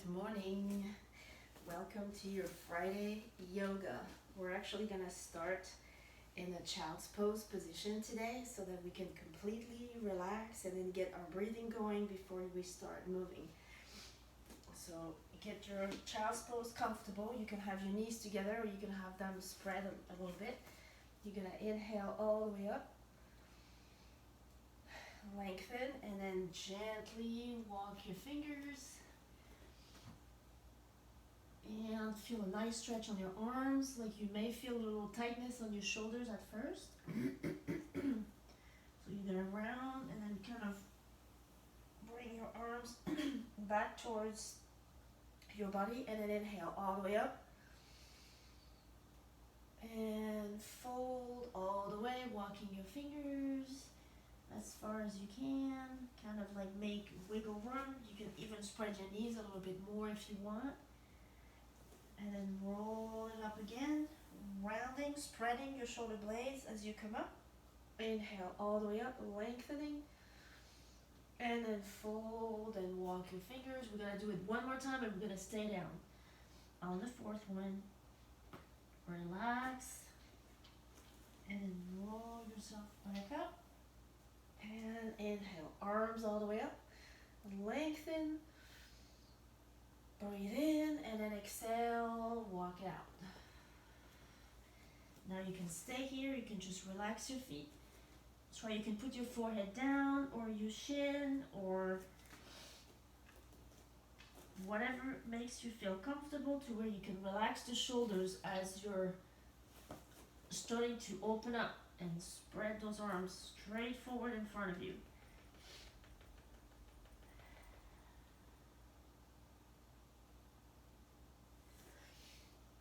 Good morning. Welcome to your Friday yoga. We're actually gonna start in a child's pose position today so that we can completely relax and then get our breathing going before we start moving. So get your child's pose comfortable. You can have your knees together or you can have them spread a little bit. You're gonna inhale all the way up, lengthen, and then gently walk your fingers. And feel a nice stretch on your arms, like you may feel a little tightness on your shoulders at first. So you're gonna round and then kind of bring your arms back towards your body and then inhale all the way up. And fold all the way, walking your fingers as far as you can. Kind of like make wiggle room. You can even spread your knees a little bit more if you want. And then roll it up again, rounding, spreading your shoulder blades as you come up. Inhale all the way up, lengthening. And then fold and walk your fingers. We're going to do it one more time and we're going to stay down. On the fourth one, relax. And then roll yourself back up. And inhale, arms all the way up. Lengthen. Breathe in and then exhale, walk it out. Now you can stay here, you can just relax your feet. Try, you can put your forehead down or your shin or whatever makes you feel comfortable to where you can relax the shoulders as you're starting to open up and spread those arms straight forward in front of you.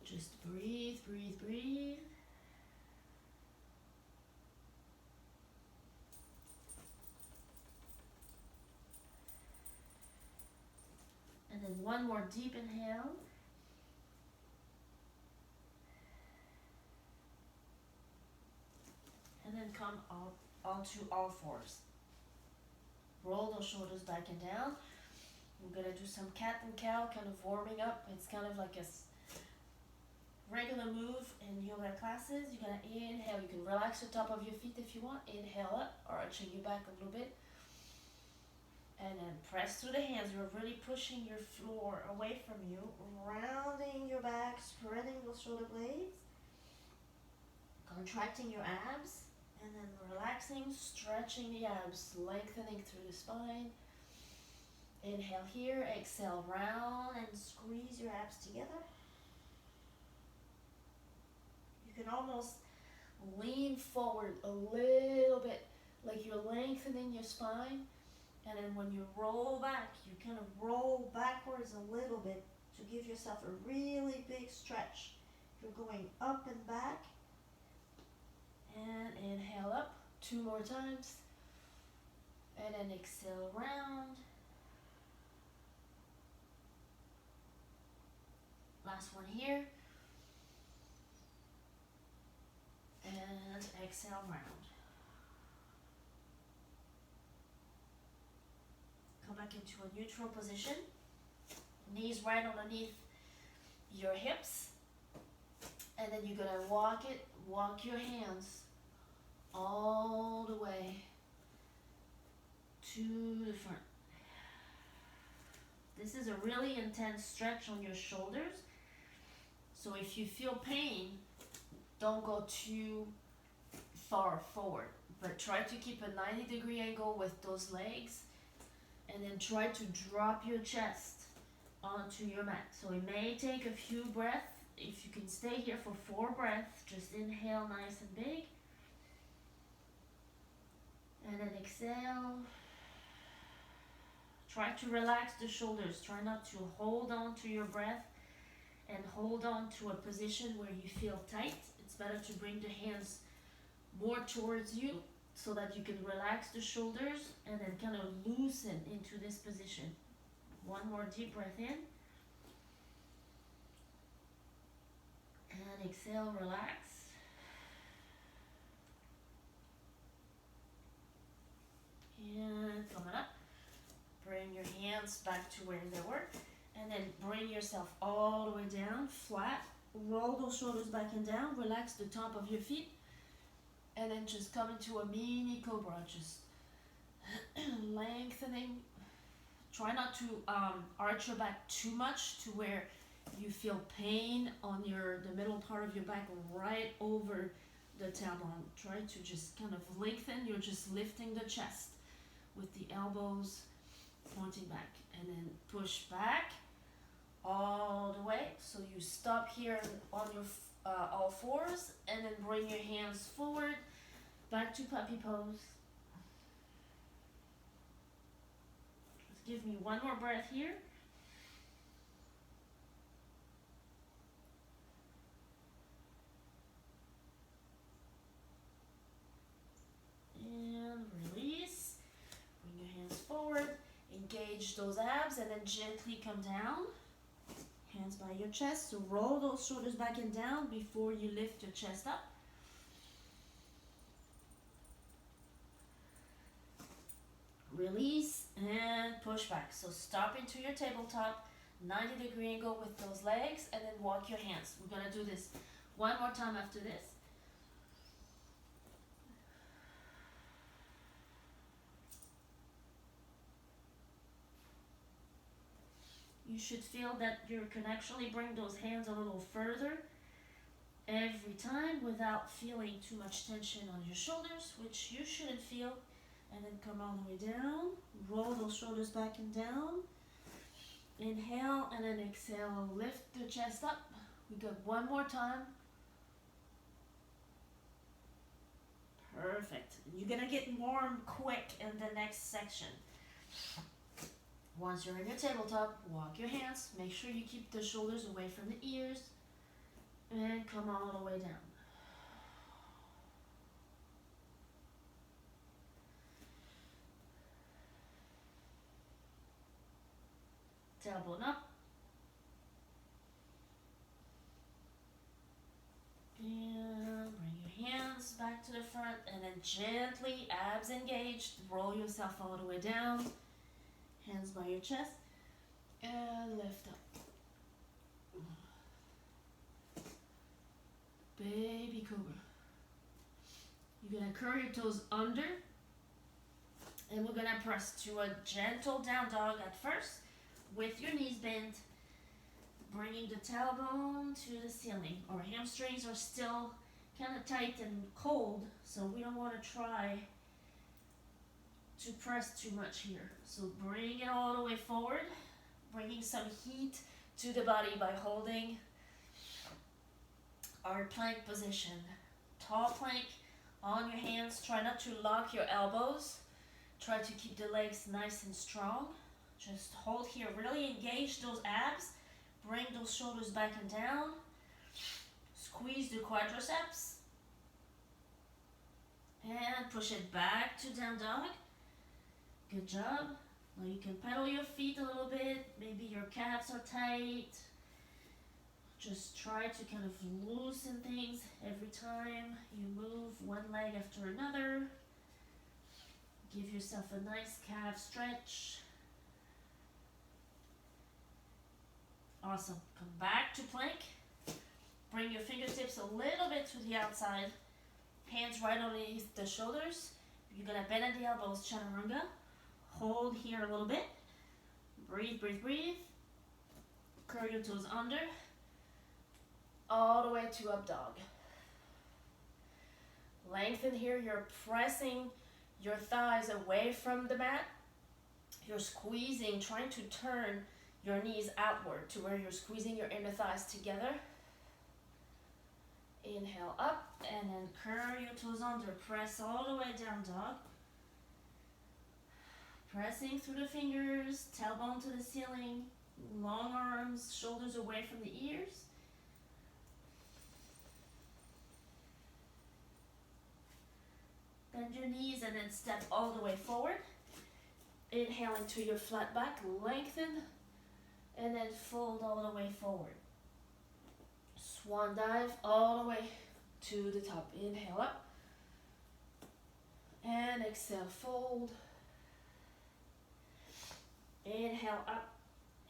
Just breathe, breathe, breathe. And then one more deep inhale. And then come up onto all fours. Roll those shoulders back and down. We're going to do some cat and cow, kind of warming up. It's kind of like a regular move in yoga classes. You're going to inhale. You can relax the top of your feet if you want. Inhale up, arching your back a little bit. And then press through the hands. You're really pushing your floor away from you. Rounding your back, spreading those shoulder blades. Contracting your abs. And then relaxing, stretching the abs, lengthening through the spine. Inhale here, exhale, round and squeeze your abs together. You can almost lean forward a little bit, like you're lengthening your spine. And then when you roll back, you kind of roll backwards a little bit to give yourself a really big stretch. You're going up and back. And inhale up, 2 more times. And then exhale, round. Last one here. And exhale, round. Come back into a neutral position. Knees right underneath your hips. And then you're going to walk your hands all the way to the front. This is a really intense stretch on your shoulders. So if you feel pain, don't go too far forward, but try to keep a 90-degree angle with those legs, and then try to drop your chest onto your mat. So it may take a few breaths. If you can stay here for 4 breaths, just inhale nice and big. And then exhale. Try to relax the shoulders. Try not to hold on to your breath and hold on to a position where you feel tight. It's better to bring the hands more towards you so that you can relax the shoulders and then kind of loosen into this position. One more deep breath in. And exhale, relax. And coming up. Bring your hands back to where they were. And then bring yourself all the way down, flat. Roll those shoulders back and down. Relax the top of your feet. And then just come into a mini cobra. Just lengthening. Try not to arch your back too much to where you feel pain on the middle part of your back right over the tailbone. Try to just kind of lengthen. You're just lifting the chest with the elbows pointing back. And then push back all the way. So you stop here on your all fours and then bring your hands forward back to puppy pose. Just give me one more breath here. And release. Bring your hands forward. Engage those abs and then gently come down. Hands by your chest. So roll those shoulders back and down before you lift your chest up. Release and push back. So stop into your tabletop, 90-degree angle with those legs, and then walk your hands. We're going to do this one more time after this. You should feel that you can actually bring those hands a little further every time without feeling too much tension on your shoulders, which you shouldn't feel. And then come all the way down. Roll those shoulders back and down. Inhale and then exhale. Lift the chest up. We got one more time. Perfect. You're going to get warm quick in the next section. Once you're in your tabletop, walk your hands. Make sure you keep the shoulders away from the ears. And come all the way down. Tailbone up. And bring your hands back to the front and then gently, abs engaged, roll yourself all the way down. Hands by your chest and lift up. Baby Cobra. You're going to curl your toes under and we're going to press to a gentle down dog at first with your knees bent, bringing the tailbone to the ceiling. Our hamstrings are still kind of tight and cold, so we don't want to try to press too much here. So bring it all the way forward, bringing some heat to the body by holding our plank position. Tall plank on your hands. Try not to lock your elbows. Try to keep the legs nice and strong. Just hold here. Really engage those abs. Bring those shoulders back and down. Squeeze the quadriceps. And push it back to down dog. Good job. Now you can pedal your feet a little bit. Maybe your calves are tight. Just try to kind of loosen things every time you move one leg after another. Give yourself a nice calf stretch. Awesome. Come back to plank. Bring your fingertips a little bit to the outside. Hands right underneath the shoulders. You're going to bend at the elbows, chaturanga. Hold here a little bit. Breathe, breathe, breathe. Curl your toes under. All the way to up dog. Lengthen here. You're pressing your thighs away from the mat. You're squeezing, trying to turn your knees outward to where you're squeezing your inner thighs together. Inhale up and then curl your toes under. Press all the way down dog. Pressing through the fingers, tailbone to the ceiling, long arms, shoulders away from the ears. Bend your knees and then step all the way forward. Inhale into your flat back, lengthen, and then fold all the way forward. Swan dive all the way to the top. Inhale up. And exhale, fold. Inhale up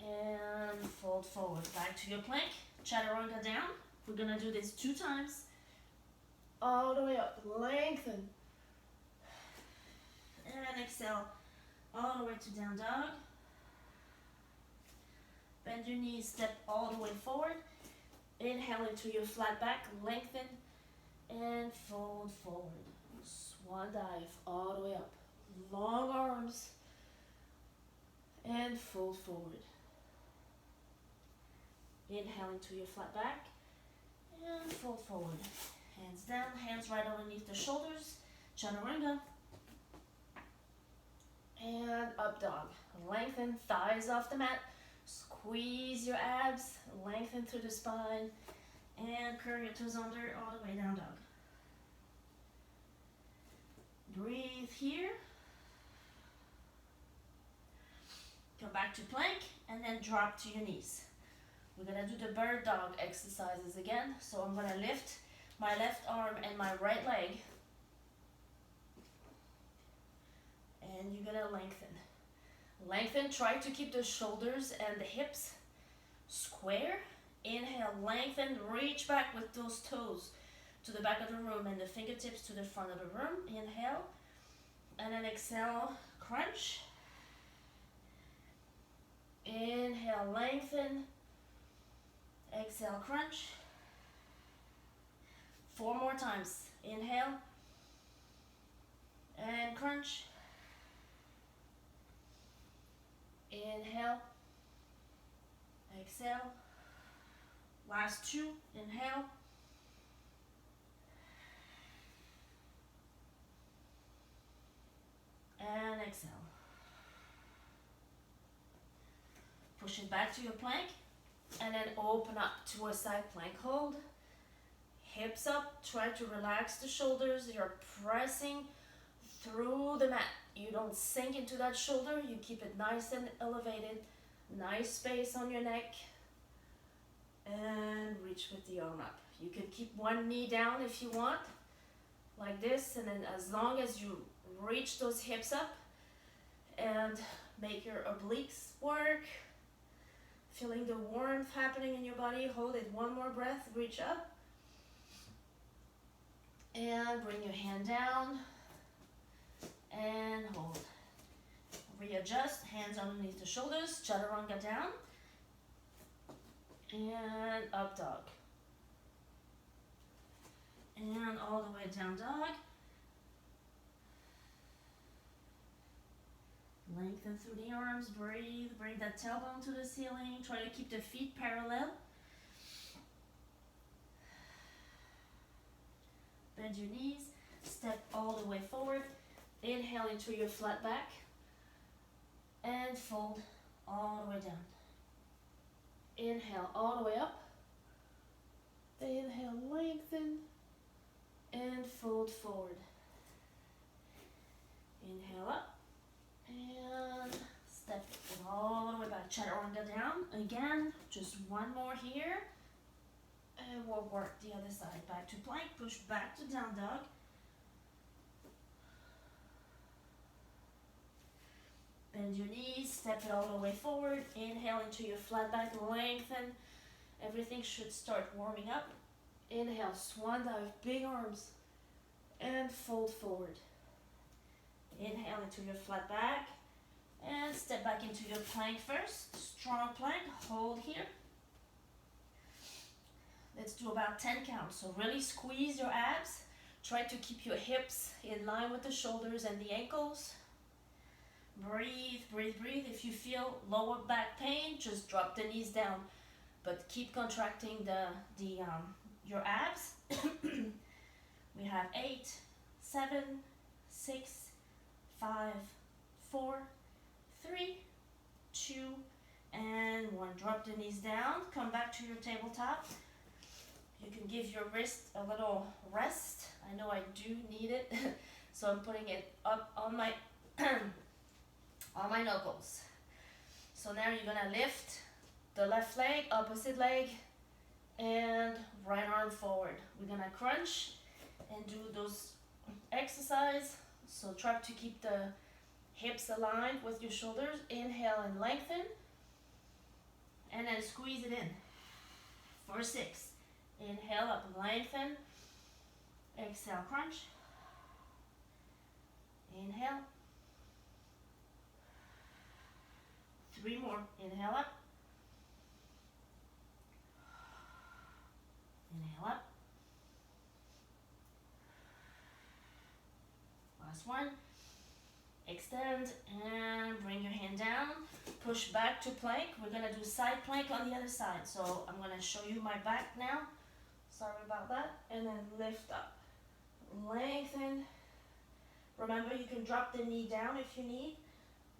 and fold forward. Back to your plank. Chaturanga down. We're gonna do this 2 times. All the way up. Lengthen. And exhale all the way to down dog. Bend your knees, step all the way forward. Inhale into your flat back, lengthen, and fold forward. Swan dive all the way up. Long arms, and fold forward. Inhale into your flat back, and fold forward. Hands down, hands right underneath the shoulders. Chaturanga. And up dog. Lengthen, thighs off the mat. Squeeze your abs, lengthen through the spine, and curl your toes under all the way down dog. Breathe here. Come back to plank, and then drop to your knees. We're gonna do the bird dog exercises again. So I'm gonna lift my left arm and my right leg, and you're gonna lengthen. Lengthen, try to keep the shoulders and the hips square. Inhale, lengthen, reach back with those toes to the back of the room and the fingertips to the front of the room. Inhale, and then exhale, crunch. Inhale, lengthen. Exhale, crunch. 4 more times. Inhale, and crunch. Inhale, exhale, last 2, inhale, and exhale. Push it back to your plank, and then open up to a side plank hold. Hips up, try to relax the shoulders. You're pressing through the mat. You don't sink into that shoulder, you keep it nice and elevated. Nice space on your neck. And reach with the arm up. You can keep one knee down if you want, like this, and then as long as you reach those hips up and make your obliques work, feeling the warmth happening in your body, hold it 1 more breath, reach up, and bring your hand down, and hold. Readjust, hands underneath the shoulders, chaturanga down, and up dog. And all the way down dog. Lengthen through the arms, breathe, bring that tailbone to the ceiling, try to keep the feet parallel. Bend your knees, step all the way forward, inhale into your flat back, and fold all the way down. Inhale all the way up, inhale, lengthen, and fold forward. Inhale up, and step it all the way back, chaturanga down. Again, just 1 more here, and we'll work the other side. Back to plank, push back to down dog. Bend your knees, step it all the way forward. Inhale into your flat back, lengthen. Everything should start warming up. Inhale, swan dive, big arms, and fold forward. Inhale into your flat back, and step back into your plank first. Strong plank, hold here. Let's do about 10 counts. So really squeeze your abs. Try to keep your hips in line with the shoulders and the ankles. Breathe, breathe, breathe. If you feel lower back pain, just drop the knees down, but keep contracting your abs. We have 8, 7, 6, 5, 4, 3, 2, and 1. Drop the knees down. Come back to your tabletop. You can give your wrist a little rest. I know I do need it, so I'm putting it up on my on my knuckles. So now you're gonna lift the left leg, opposite leg, and right arm forward. We're gonna crunch and do those exercise. So try to keep the hips aligned with your shoulders. Inhale and lengthen. and then squeeze it in for 6. Inhale up, lengthen. Exhale, crunch. Inhale. 3 more. Inhale up. Inhale up. Last one. Extend and bring your hand down. Push back to plank. We're going to do side plank on the other side. So I'm going to show you my back now. Sorry about that. And then lift up. Lengthen. Remember, you can drop the knee down if you need.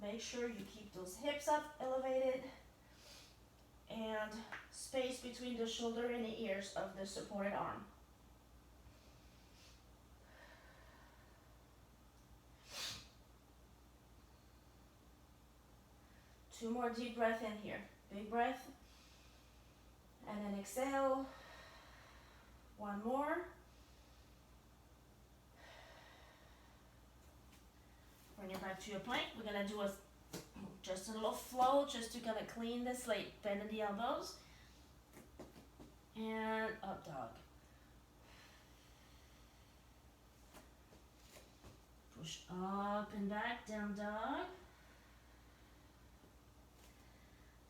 Make sure you keep those hips up, elevated. And space between the shoulder and the ears of the supported arm. Two more deep breath in here. Big breath. And then exhale. One more. Bring it back to your plank. We're going to do just a little flow just to kind of clean the slate. Bend in the elbows. And up dog. Push up and back, down dog.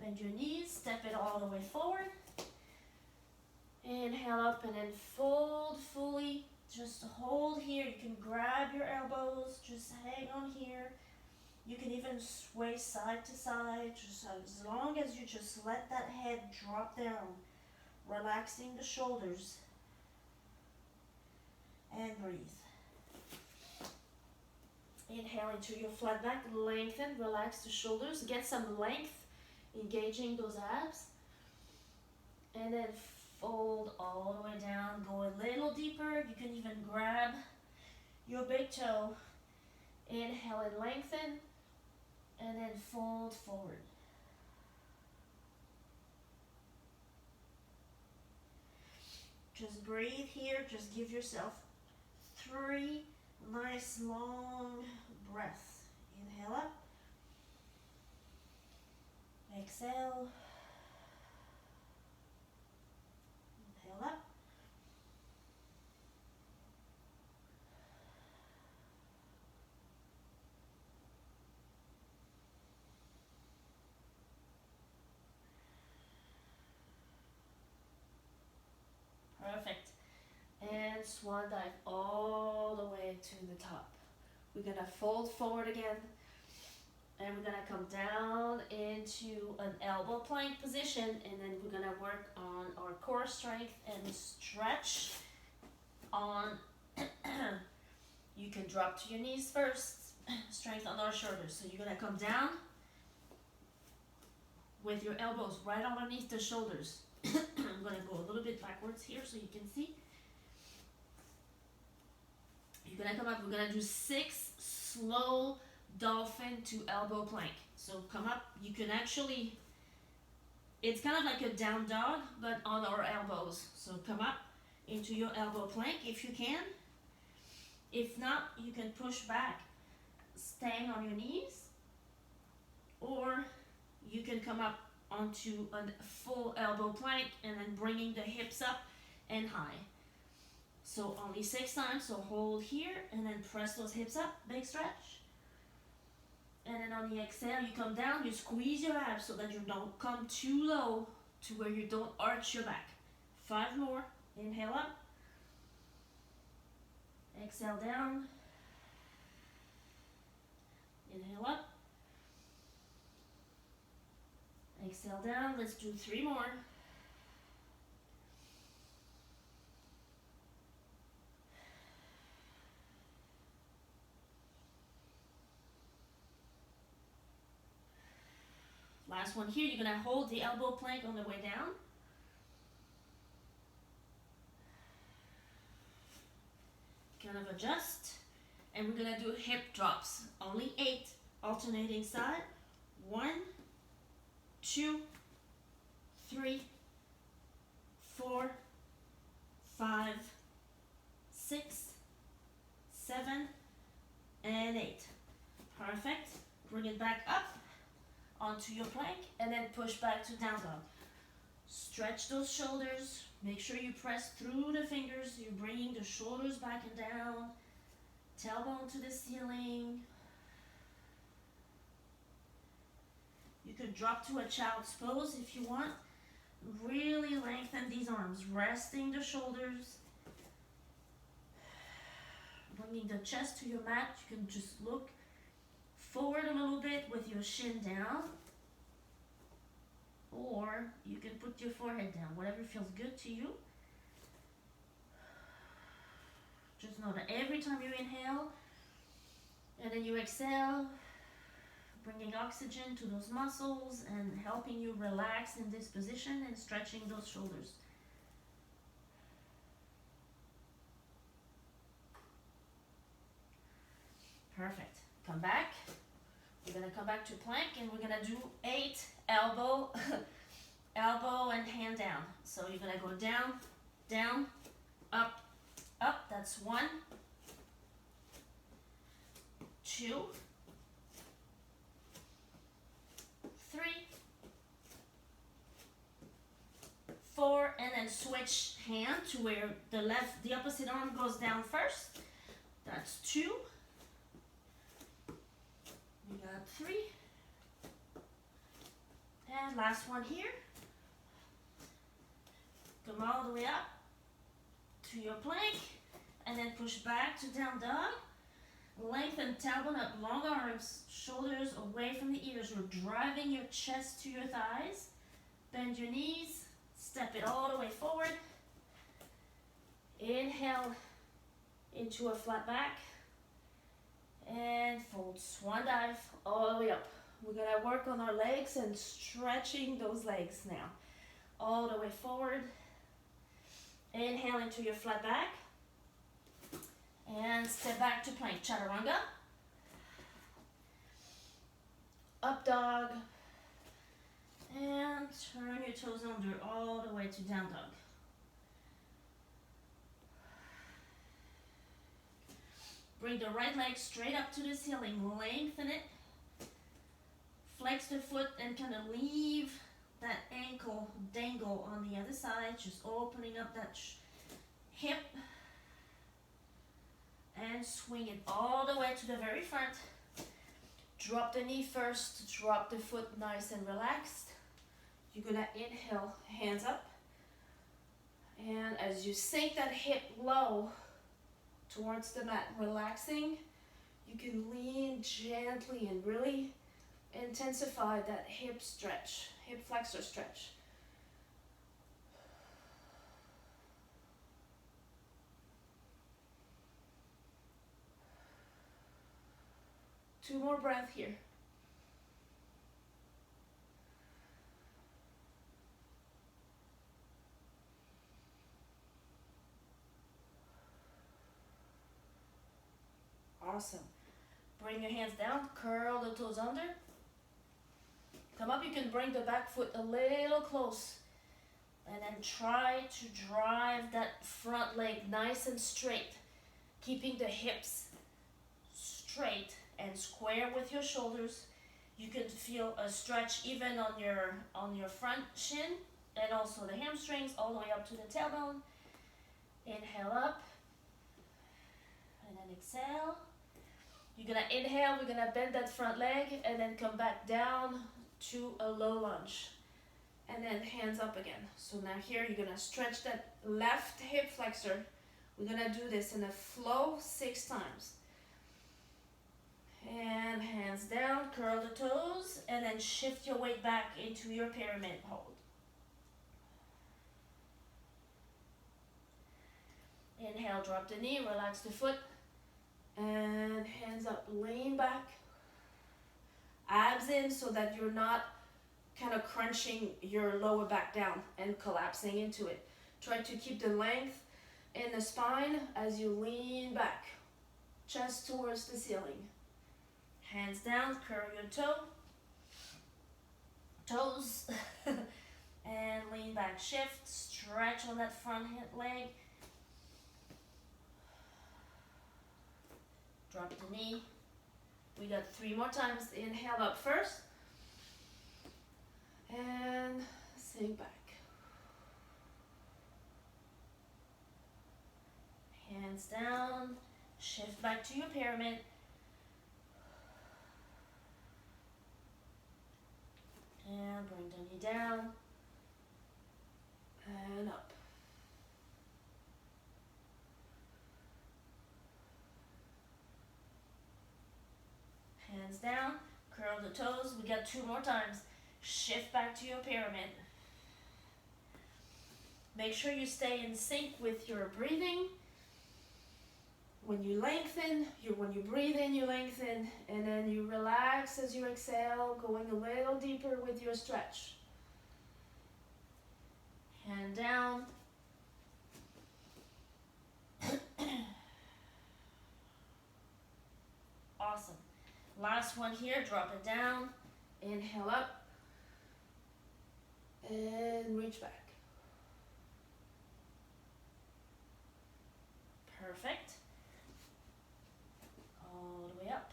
Bend your knees, step it all the way forward. Inhale up and then fold fully. Just hold here. You can grab your elbows, just hang on here. You can even sway side to side, just as long as you just let that head drop down, relaxing the shoulders. And breathe. Inhale into your flat back, lengthen, relax the shoulders, get some length, engaging those abs. And then fold all the way down, go a little deeper. You can even grab your big toe. Inhale and lengthen, and then fold forward. Just breathe here, just give yourself 3 nice long breaths. Inhale up. Exhale. Inhale up. Perfect. And swan dive all the way to the top. We're going to fold forward again. And we're going to come down into an elbow plank position. And then we're going to work on our core strength and stretch on. You can drop to your knees first. Strength on our shoulders. So you're going to come down with your elbows right underneath the shoulders. I'm going to go a little bit backwards here so you can see. You're going to come up. We're going to do 6 slow dolphin to elbow plank. So come up. You can actually, it's kind of like a down dog, but on our elbows. So come up into your elbow plank if you can. If not, you can push back, staying on your knees. Or you can come up onto a full elbow plank and then bringing the hips up and high. So only 6 times, so hold here and then press those hips up, big stretch. And then on the exhale, you come down, you squeeze your abs so that you don't come too low to where you don't arch your back. 5 more, inhale up. Exhale down. Inhale up. Exhale down. Let's do 3 more. Last one here. You're going to hold the elbow plank on the way down. Kind of adjust. And we're going to do hip drops. Only 8. Alternating side. 1, 2, 3, 4, 5, 6, 7, and 8. Perfect. Bring it back up onto your plank, and then push back to down dog. Stretch those shoulders. Make sure you press through the fingers. You're bringing the shoulders back and down. Tailbone to the ceiling. You could drop to a child's pose if you want. Really lengthen these arms, resting the shoulders. Bringing the chest to your mat. You can just look forward a little bit with your shin down. Or you can put your forehead down, whatever feels good to you. Just know that every time you inhale and then you exhale, bringing oxygen to those muscles and helping you relax in this position and stretching those shoulders. Perfect. Come back. We're going to come back to plank and we're going to do 8 elbow, elbow and hand down. So you're going to go down, down, up, up. That's 1, 2, 3, 4, and then switch hand to where the opposite arm goes down first. That's 2. We got 3. And last one here. Come all the way up to your plank and then push back to down dog. Lengthen tailbone up, long arms, shoulders away from the ears. We're driving your chest to your thighs. Bend your knees, step it all the way forward. Inhale into a flat back. And fold, swan dive all the way up. We're gonna work on our legs and stretching those legs now. All the way forward. Inhale into your flat back. And step back to plank, chaturanga. Up dog. And turn your toes under all the way to down dog. Bring the right leg straight up to the ceiling, lengthen it. Flex the foot and kind of leave that ankle dangle on the other side, just opening up that hip. And swing it all the way to the very front. Drop the knee first, drop the foot nice and relaxed. You're gonna inhale, hands up. And as you sink that hip low towards the mat, relaxing, you can lean gently and really intensify that hip stretch, hip flexor stretch. Two more breaths here. Awesome. Bring your hands down, curl the toes under. Come up, you can bring the back foot a little close. And then try to drive that front leg nice and straight. Keeping the hips straight and square with your shoulders. You can feel a stretch even on your front shin and also the hamstrings all the way up to the tailbone. Inhale up and then exhale. You're gonna inhale, we're gonna bend that front leg and then come back down to a low lunge. And then hands up again. So now here you're gonna stretch that left hip flexor. We're gonna do this in a flow 6 times. And hands down, curl the toes, and then shift your weight back into your pyramid hold. Inhale, drop the knee, relax the foot, and hands up, lean back. Abs in so that you're not kind of crunching your lower back down and collapsing into it. Try to keep the length in the spine as you lean back, chest towards the ceiling. Hands down, curl your toes, and lean back, shift, stretch on that front leg. Drop the knee. We got 3 more times. Inhale up first. think back. Hands down, shift back to your pyramid. And bring the knee down and up. Hands down, curl the toes. We got 2 more times. Shift back to your pyramid. Make sure you stay in sync with your breathing. When you lengthen, when you breathe in, you lengthen, and then you relax as you exhale, going a little deeper with your stretch. Hand down. Awesome. Last one here, drop it down, inhale up, and reach back. Perfect. All the way up.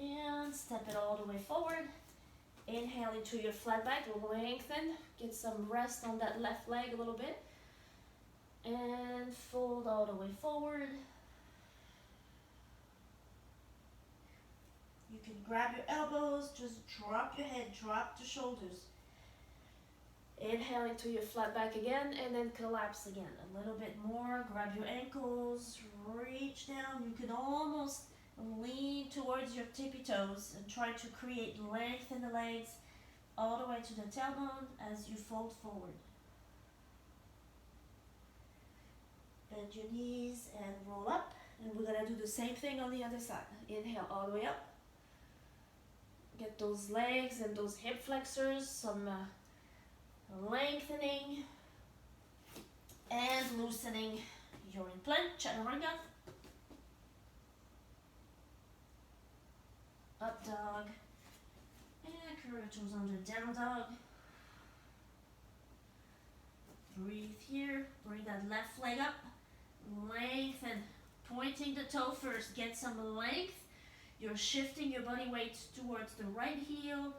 And step it all the way forward. Inhale into your flat back, lengthen, get some rest on that left leg a little bit. And fold all the way forward. You can grab your elbows, just drop your head, drop the shoulders. Inhale into your flat back again, and then collapse again. A little bit more, grab your ankles, reach down. You can almost lean towards your tippy toes and try to create length in the legs all the way to the tailbone as you fold forward. Bend your knees and roll up, and we're gonna do the same thing on the other side. Inhale all the way up. Get those legs and those hip flexors, some lengthening and loosening. You're in plank, chaturanga. Up dog. And curl your toes under down dog. Breathe here. Bring that left leg up. Lengthen. Pointing the toe first. Get some length. You're shifting your body weight towards the right heel.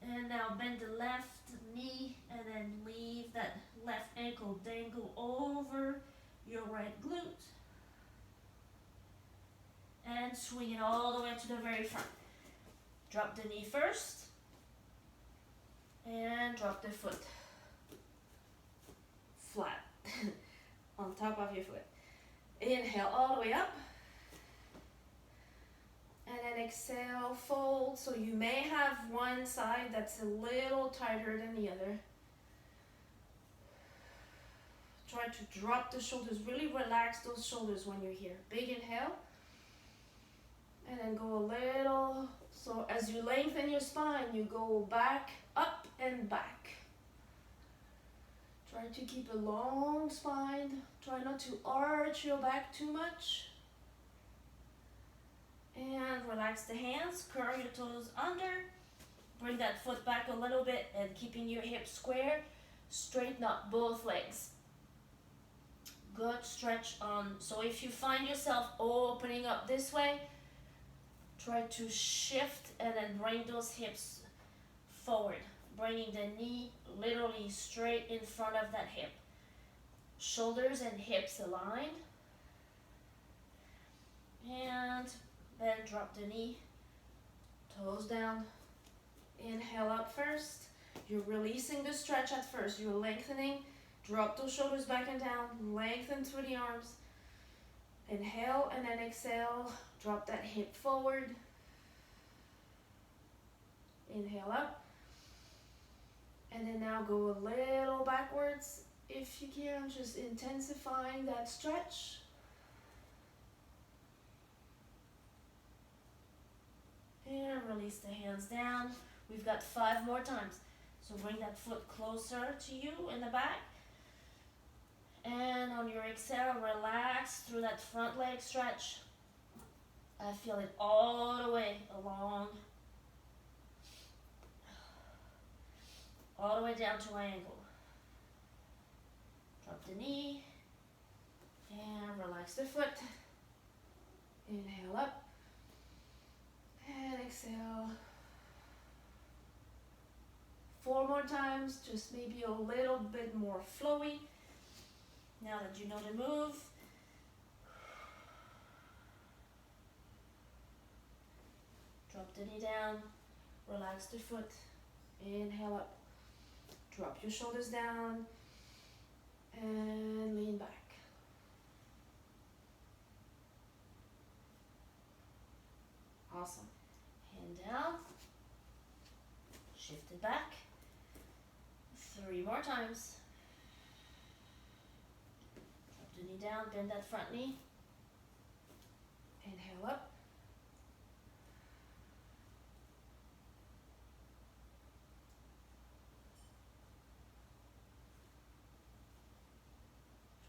And now bend the left knee and then leave that left ankle dangle over your right glute. And swing it all the way to the very front. Drop the knee first. And drop the foot flat on top of your foot. Inhale all the way up. And then exhale, fold. So you may have one side that's a little tighter than the other. Try to drop the shoulders. Really relax those shoulders when you're here. Big inhale. And then go a little. So as you lengthen your spine, you go back, up, and back. Try to keep a long spine. Try not to arch your back too much. And relax the hands, curl your toes under, bring that foot back a little bit and keeping your hips square, straighten up both legs. Good stretch on, so if you find yourself opening up this way, try to shift and then bring those hips forward, bringing the knee literally straight in front of that hip. Shoulders and hips aligned. And then drop the knee, toes down, inhale up first. You're releasing the stretch at first. You're lengthening, drop those shoulders back and down, lengthen through the arms. Inhale and then exhale, drop that hip forward. Inhale up. And then now go a little backwards. If you can, just intensifying that stretch. And release the hands down. We've got 5 more times. So bring that foot closer to you in the back. And on your exhale, relax through that front leg stretch. I feel it all the way along. All the way down to my ankle. Drop the knee. And relax the foot. Inhale up. And exhale. 4 more times, just maybe a little bit more flowy. Now that you know the move, drop the knee down, relax the foot, inhale up, drop your shoulders down, and lean back. Awesome. Hand down, shift it back. 3 more times. Drop the knee down, bend that front knee. Inhale up.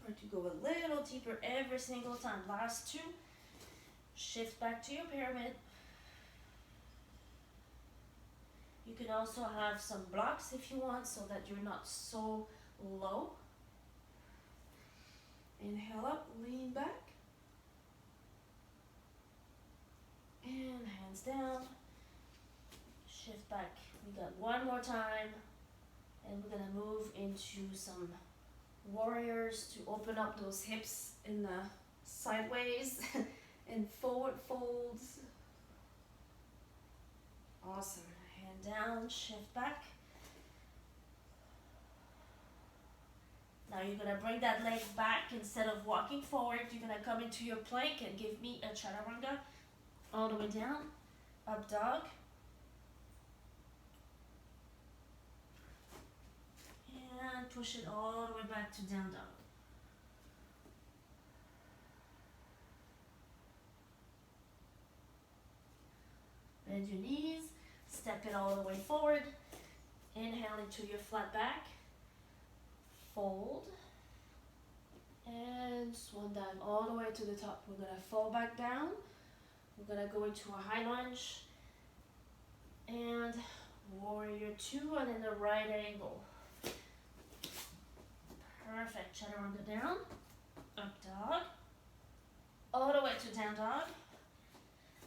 Try to go a little deeper every single time. Last 2. Shift back to your pyramid. You can also have some blocks if you want, so that you're not so low. Inhale up, lean back. And hands down. Shift back. We got 1 more time. And we're gonna move into some warriors to open up those hips in the sideways and forward folds. Awesome. Hand down, shift back. Now you're gonna bring that leg back. Instead of walking forward, you're gonna come into your plank and give me a chaturanga all the way down, up dog. And push it all the way back to down dog. Bend your knees, step it all the way forward. Inhale into your flat back. Fold. And swan dive all the way to the top. We're gonna fall back down. We're gonna go into a high lunge. And warrior 2 and then the right angle. Perfect. Chaturanga down. Up dog. All the way to down dog.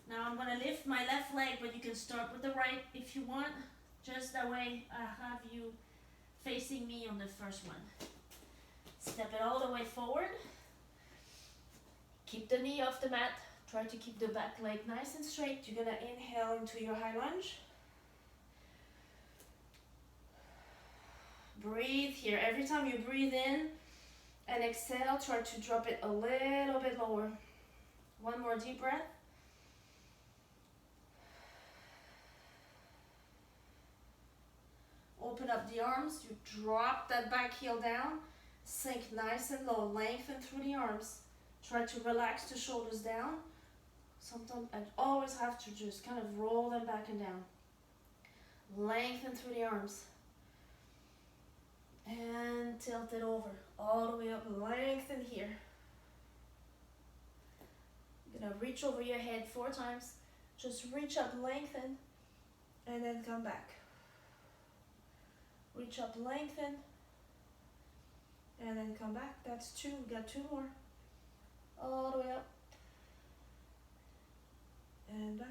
Now I'm gonna lift my left leg, but you can start with the right if you want. Just that way I have you facing me on the first one. Step it all the way forward. Keep the knee off the mat. Try to keep the back leg nice and straight. You're gonna inhale into your high lunge. Breathe here. Every time you breathe in and exhale, try to drop it a little bit lower. 1 more deep breath. Open up the arms. You drop that back heel down. Sink nice and low. Lengthen through the arms. Try to relax the shoulders down. Sometimes I always have to just kind of roll them back and down. Lengthen through the arms. And tilt it over. All the way up. Lengthen here. You're going to reach over your head 4 times. Just reach up, lengthen, and then come back. Reach up, lengthen, and then come back. That's 2. We got 2 more. All the way up. And back.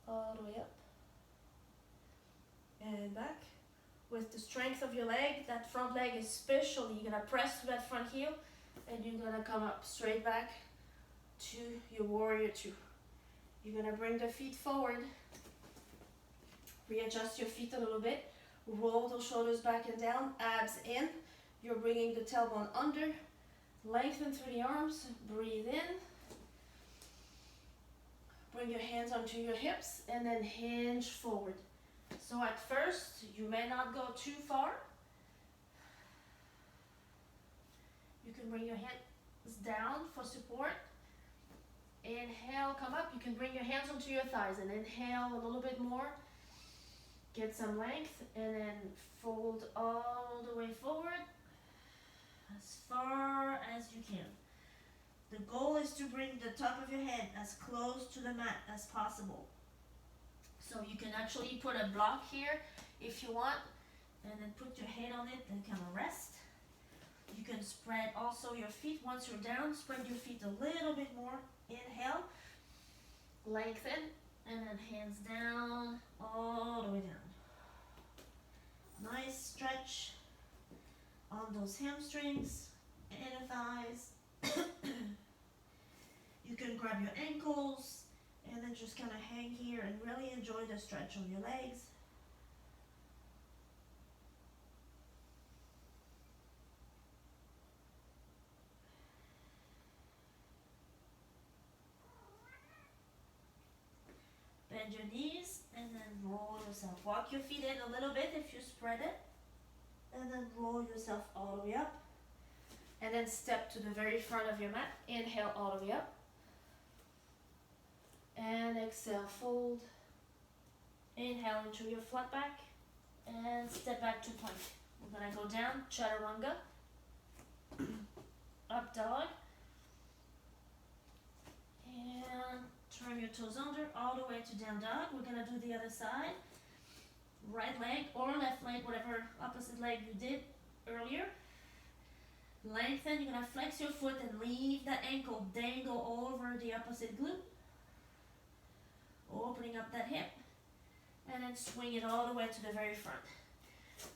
All the way up. And back. With the strength of your leg, that front leg especially, you're going to press to that front heel, and you're going to come up straight back to your warrior 2. You're going to bring the feet forward. Readjust your feet a little bit. Roll those shoulders back and down. Abs in. You're bringing the tailbone under. Lengthen through the arms. Breathe in. Bring your hands onto your hips and then hinge forward. So at first, you may not go too far. You can bring your hands down for support. Inhale, come up. You can bring your hands onto your thighs and inhale a little bit more. Get some length and then fold all the way forward as far as you can. The goal is to bring the top of your head as close to the mat as possible. So you can actually put a block here if you want, and then put your head on it and kind of rest. You can spread also your feet. Once you're down, spread your feet a little bit more. Inhale, lengthen, and then hands down, all the way down. those hamstrings, inner thighs. You can grab your ankles and then just kind of hang here and really enjoy the stretch on your legs. Bend your knees and then roll yourself. Walk your feet in a little bit if you spread it. And then roll yourself all the way up. And then step to the very front of your mat. Inhale all the way up. And exhale, fold. Inhale into your flat back. And step back to plank. We're going to go down, chaturanga. Up dog. And turn your toes under all the way to down dog. We're going to do the other side. Right leg or left leg, whatever opposite leg you did earlier. Lengthen. You're going to flex your foot and leave that ankle dangle over the opposite glute. Opening up that hip. And then swing it all the way to the very front.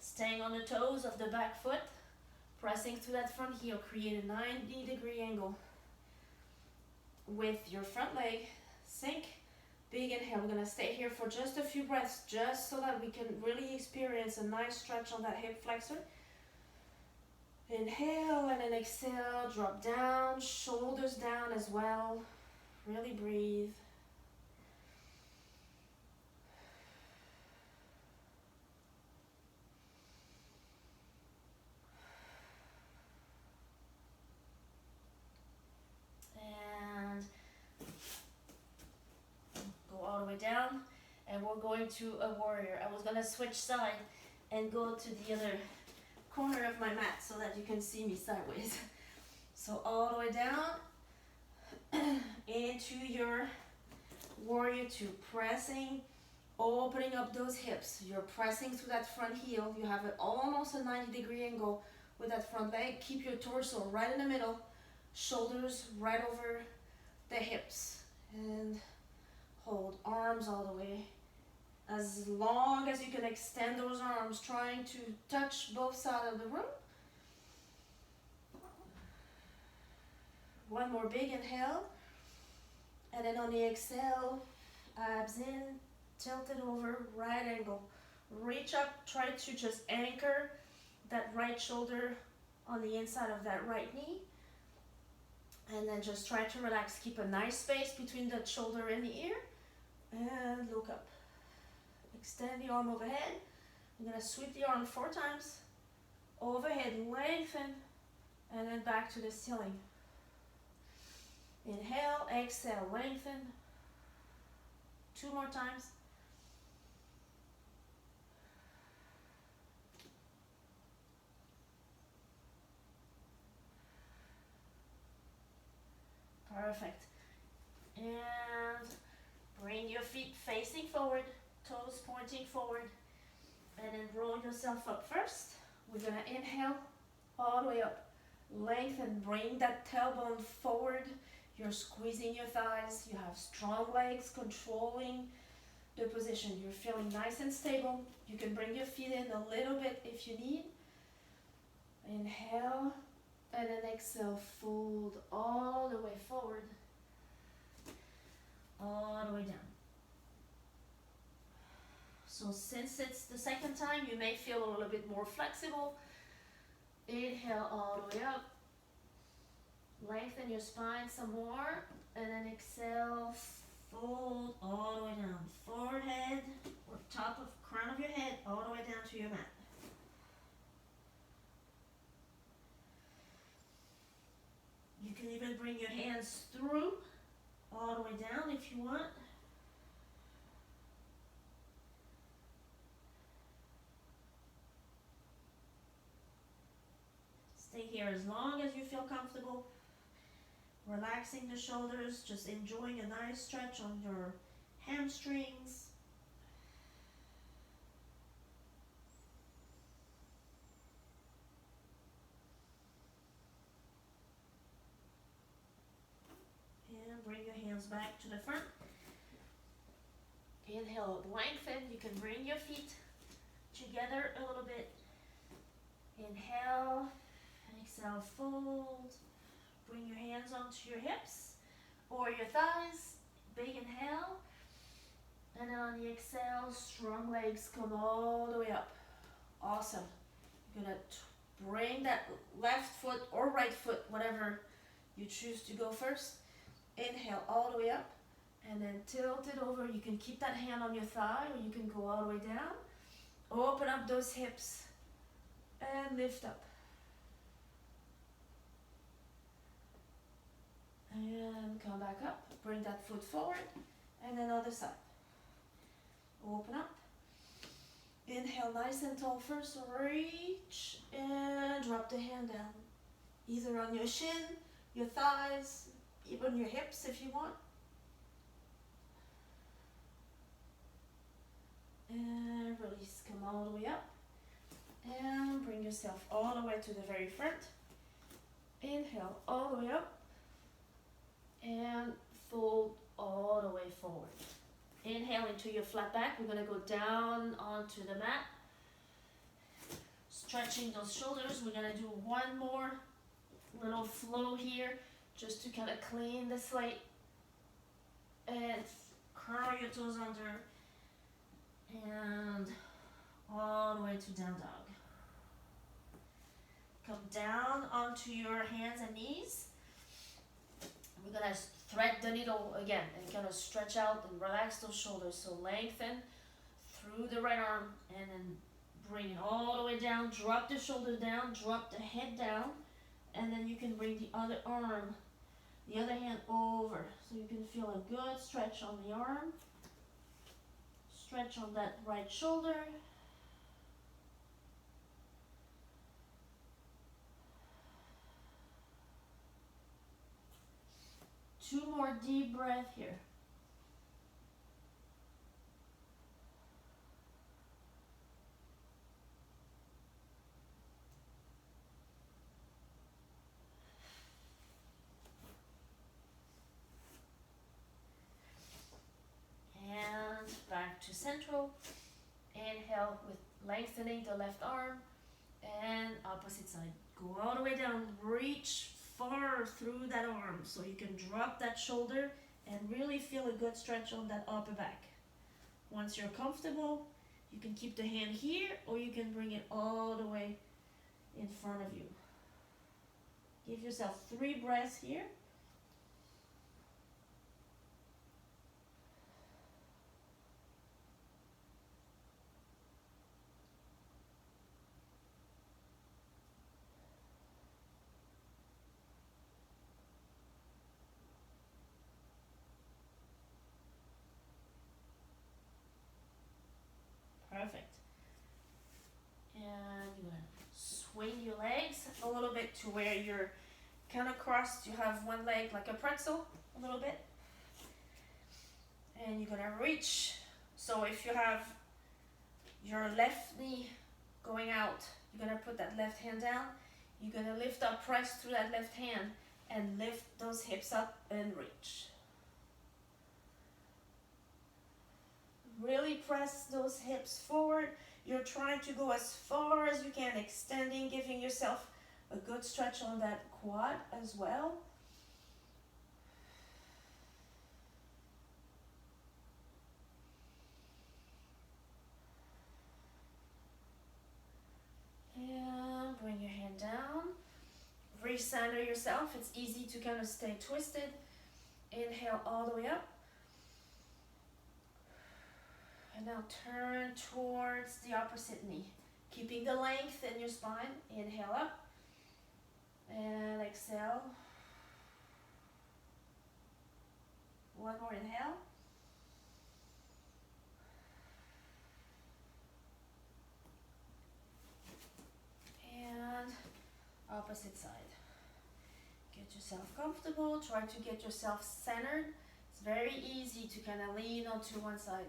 Staying on the toes of the back foot. Pressing through that front heel. Create a 90-degree angle with your front leg. Sink. Big inhale. We're going to stay here for just a few breaths, just so that we can really experience a nice stretch on that hip flexor. Inhale and then exhale. Drop down, shoulders down as well. Really breathe. All the way down, and we're going to a warrior. I was gonna switch side and go to the other corner of my mat so that you can see me sideways. So all the way down into your warrior two, pressing, opening up those hips. You're pressing through that front heel. You have almost a 90-degree angle with that front leg. Keep your torso right in the middle, shoulders right over the hips, and hold arms all the way. As long as you can extend those arms, trying to touch both sides of the room. One more big inhale. And then on the exhale, abs in, tilt it over, right angle. Reach up, try to just anchor that right shoulder on the inside of that right knee. And then just try to relax. Keep a nice space between that shoulder and the ear. And look up. Extend the arm overhead. I'm going to sweep the arm 4 times. Overhead, lengthen. And then back to the ceiling. Inhale, exhale, lengthen. 2 more times. Perfect. And bring your feet facing forward, toes pointing forward, and then roll yourself up first. We're going to inhale all the way up. Lengthen, bring that tailbone forward. You're squeezing your thighs. You have strong legs controlling the position. You're feeling nice and stable. You can bring your feet in a little bit if you need. Inhale, and then exhale, fold all the way forward. All the way down. So since it's the second time, you may feel a little bit more flexible. Inhale all the way up. Lengthen your spine some more. And then exhale, fold all the way down. Forehead or top of crown of your head all the way down to your mat. You can even bring your hands through all the way down if you want. Stay here as long as you feel comfortable. Relaxing the shoulders, just enjoying a nice stretch on your hamstrings. And bring your hands back to the front. Inhale, lengthen. You can bring your feet together a little bit. Inhale. Exhale, fold. Bring your hands onto your hips or your thighs. Big inhale. And then on the exhale, strong legs come all the way up. Awesome. You're gonna bring that left foot or right foot, whatever you choose to go first. Inhale all the way up and then tilt it over. You can keep that hand on your thigh or you can go all the way down. Open up those hips and lift up. And come back up. Bring that foot forward and then other side. Open up. Inhale nice and tall first. Reach and drop the hand down. Either on your shin, your thighs, even your hips if you want. And release. Come all the way up. And bring yourself all the way to the very front. Inhale all the way up. And fold all the way forward. Inhale into your flat back. We're going to go down onto the mat. Stretching those shoulders. We're going to do one more little flow here just to kind of clean the slate. And curl your toes under. And all the way to down dog. Come down onto your hands and knees. We're going to thread the needle again and kind of stretch out and relax those shoulders. So lengthen through the right arm and then bring it all the way down. Drop the shoulder down, drop the head down, and then you can bring the other arm, the other hand over. So you can feel a good stretch on the arm. Stretch on that right shoulder. Two more deep breaths here. And back to central. Inhale with lengthening the left arm and opposite side. Go all the way down, reach far through that arm so you can drop that shoulder and really feel a good stretch on that upper back. Once you're comfortable, you can keep the hand here or you can bring it all the way in front of you. Give yourself 3 breaths here. Perfect. And you're going to swing your legs a little bit to where you're kind of crossed. You have one leg like a pretzel, a little bit. And you're going to reach. So if you have your left knee going out, you're going to put that left hand down. You're going to lift up, press through that left hand, and lift those hips up and reach. Really press those hips forward. You're trying to go as far as you can, extending, giving yourself a good stretch on that quad as well. And bring your hand down. Recenter yourself. It's easy to kind of stay twisted. Inhale all the way up. And now turn towards the opposite knee. Keeping the length in your spine. Inhale up. And exhale. One more inhale. And opposite side. Get yourself comfortable. Try to get yourself centered. It's very easy to kind of lean onto one side.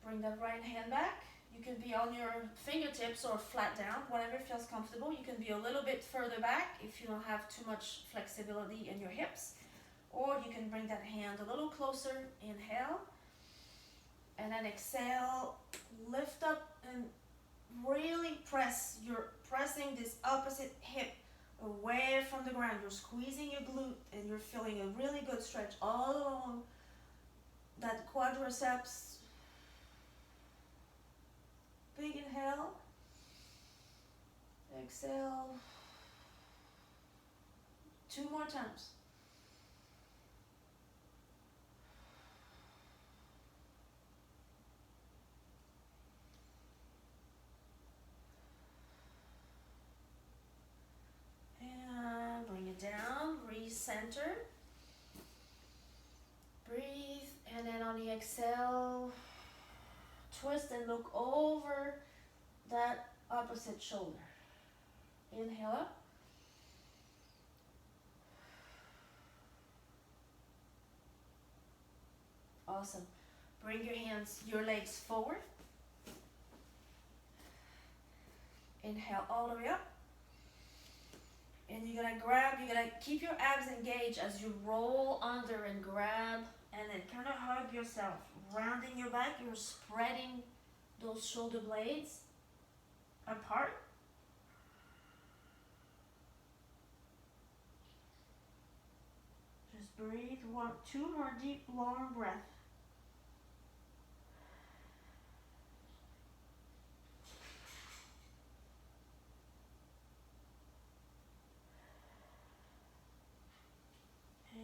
Bring that right hand back. You can be on your fingertips or flat down, whatever feels comfortable. You can be a little bit further back if you don't have too much flexibility in your hips. Or you can bring that hand a little closer. Inhale. And then exhale. Lift up and really press. You're pressing this opposite hip away from the ground. You're squeezing your glute and you're feeling a really good stretch all along that quadriceps. Big inhale. Exhale. 2 more times. And bring it down, recenter. Breathe, and then on the exhale, twist and look over that opposite shoulder. Inhale up. Awesome. Bring your hands, your legs forward. Inhale all the way up. And you're gonna keep your abs engaged as you roll under and grab, and then kind of hug yourself. Rounding your back, you're spreading those shoulder blades apart. Just breathe. 2 more deep, long breaths.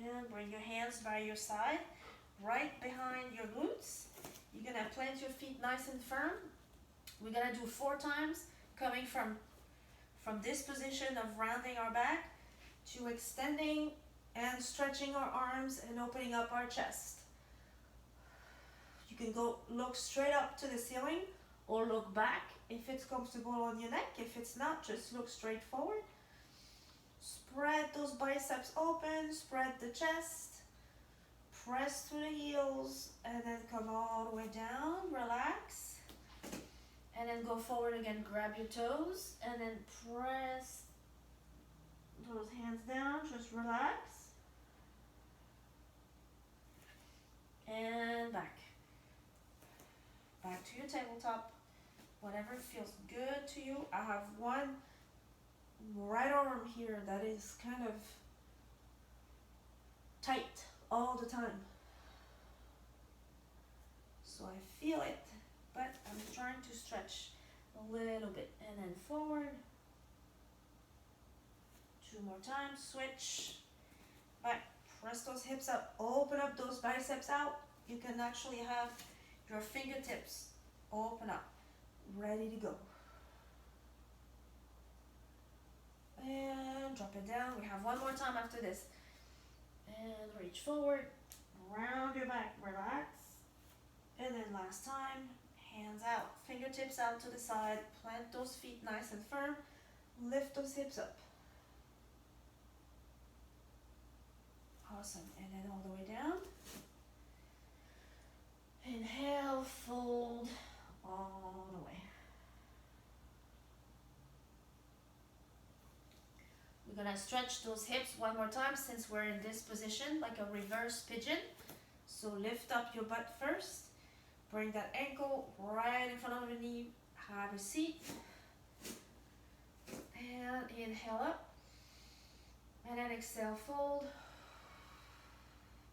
And bring your hands by your side, right behind your glutes. You're gonna plant your feet nice and firm. We're gonna do 4 times, coming from this position of rounding our back to extending and stretching our arms and opening up our chest. You can go look straight up to the ceiling or look back if it's comfortable on your neck. If it's not, just look straight forward. Spread those biceps open, spread the chest, press through the heels, and then come all the way down, relax. And then go forward again, grab your toes, and then press those hands down, just relax. And back. Back to your tabletop, whatever feels good to you. I have one right arm here that is kind of tight all the time. So I feel it, but I'm trying to stretch a little bit. And then forward. 2 more times, switch. Back, press those hips up, open up those biceps out. You can actually have your fingertips open up, ready to go. And drop it down. We have 1 more time after this. And reach forward, round your back, relax. And then last time, hands out, fingertips out to the side, plant those feet nice and firm, lift those hips up. Awesome, and then all the way down. Inhale, fold all the way. We're gonna stretch those hips 1 more time since we're in this position, like a reverse pigeon. So lift up your butt first. Bring that ankle right in front of the knee. Have a seat. And inhale up. And then exhale, fold.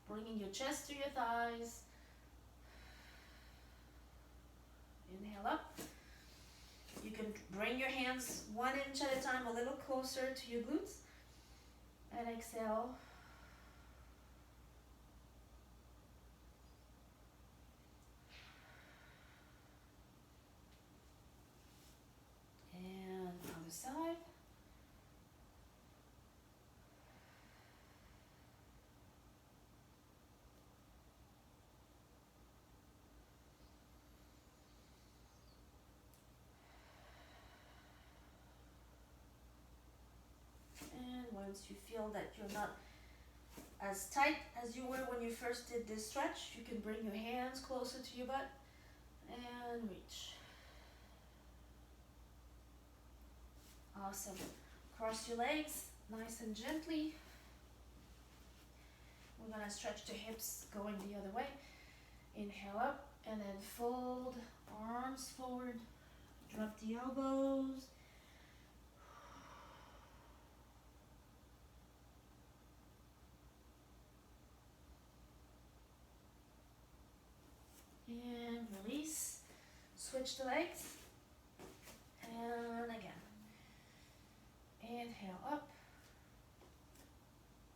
Bringing your chest to your thighs. Inhale up. You can bring your hands 1 inch at a time, a little closer to your glutes. And exhale. And other side. Once you feel that you're not as tight as you were when you first did this stretch, you can bring your hands closer to your butt and reach. Awesome. Cross your legs nice and gently. We're gonna stretch the hips going the other way. Inhale up and then fold, arms forward, drop the elbows. switch the legs. And again. Inhale up.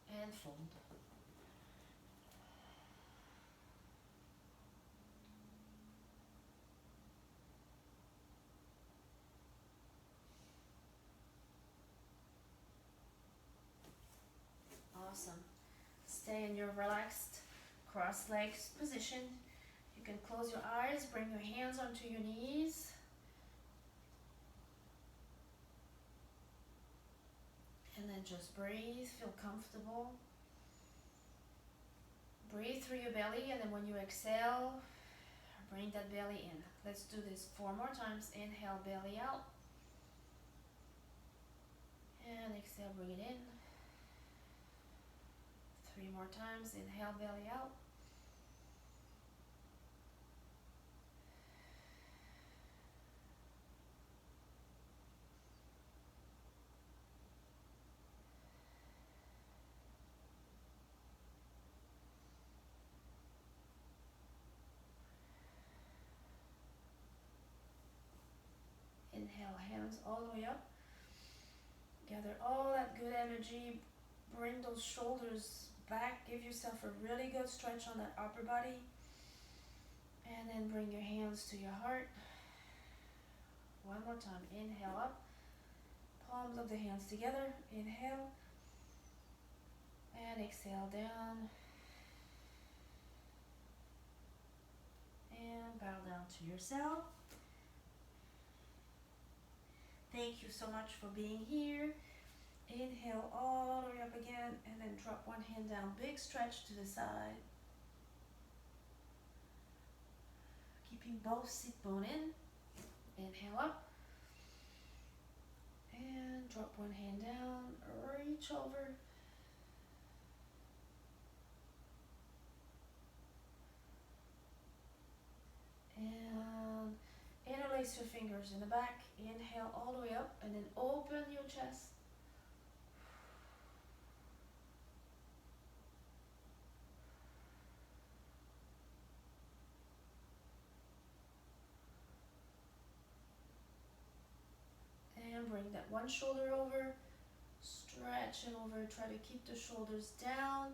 And fold. Awesome. Stay in your relaxed cross legs position. You can close your eyes, bring your hands onto your knees. And then just breathe, feel comfortable. Breathe through your belly, and then when you exhale, bring that belly in. Let's do this 4 more times. Inhale, belly out. And exhale, bring it in. 3 more times. Inhale, belly out. Inhale, hands all the way up. Gather all that good energy. Bring those shoulders back. Give yourself a really good stretch on that upper body. And then bring your hands to your heart. 1 more time. Inhale up. Palms of the hands together. Inhale. And exhale down. And bow down to yourself. Thank you so much for being here. Inhale all the way up again, and then drop one hand down. Big stretch to the side. Keeping both sit bone in. Inhale up. And drop one hand down. Reach over. And interlace your fingers in the back. Inhale all the way up, and then open your chest. And bring that one shoulder over. Stretch it over. Try to keep the shoulders down.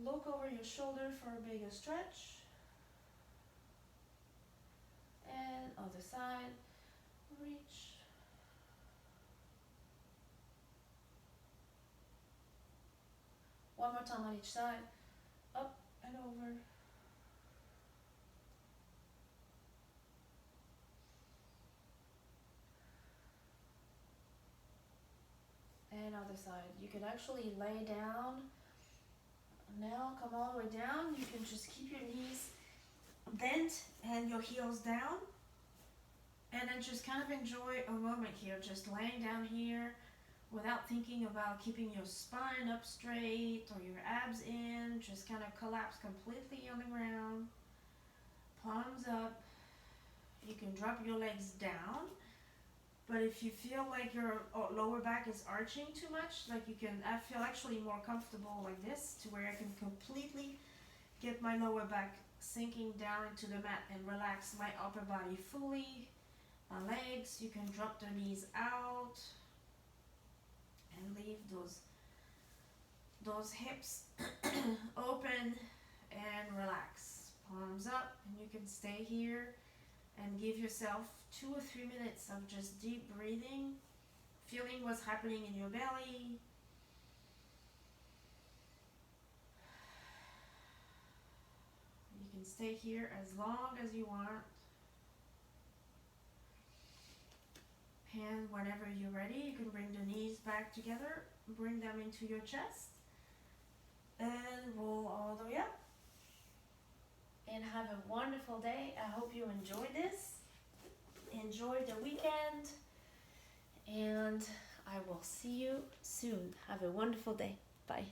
Look over your shoulder for a bigger stretch. And other side. Reach. One more time on each side. Up and over. And other side. You can actually lay down. Now come all the way down. You can just keep your knees bent and your heels down. And then just kind of enjoy a moment here. Just laying down here without thinking about keeping your spine up straight or your abs in. Just kind of collapse completely on the ground. Palms up. You can drop your legs down. But if you feel like your lower back is arching too much, like I feel actually more comfortable like this, to where I can completely get my lower back sinking down into the mat and relax my upper body fully. My legs, you can drop the knees out and leave those hips open and relax. Palms up, and you can stay here and give yourself 2 or 3 minutes of just deep breathing, feeling what's happening in your belly. You can stay here as long as you want. And whenever you're ready, you can bring the knees back together, bring them into your chest, and roll all the way up. And have a wonderful day. I hope you enjoyed this. Enjoy the weekend, and I will see you soon. Have a wonderful day. Bye.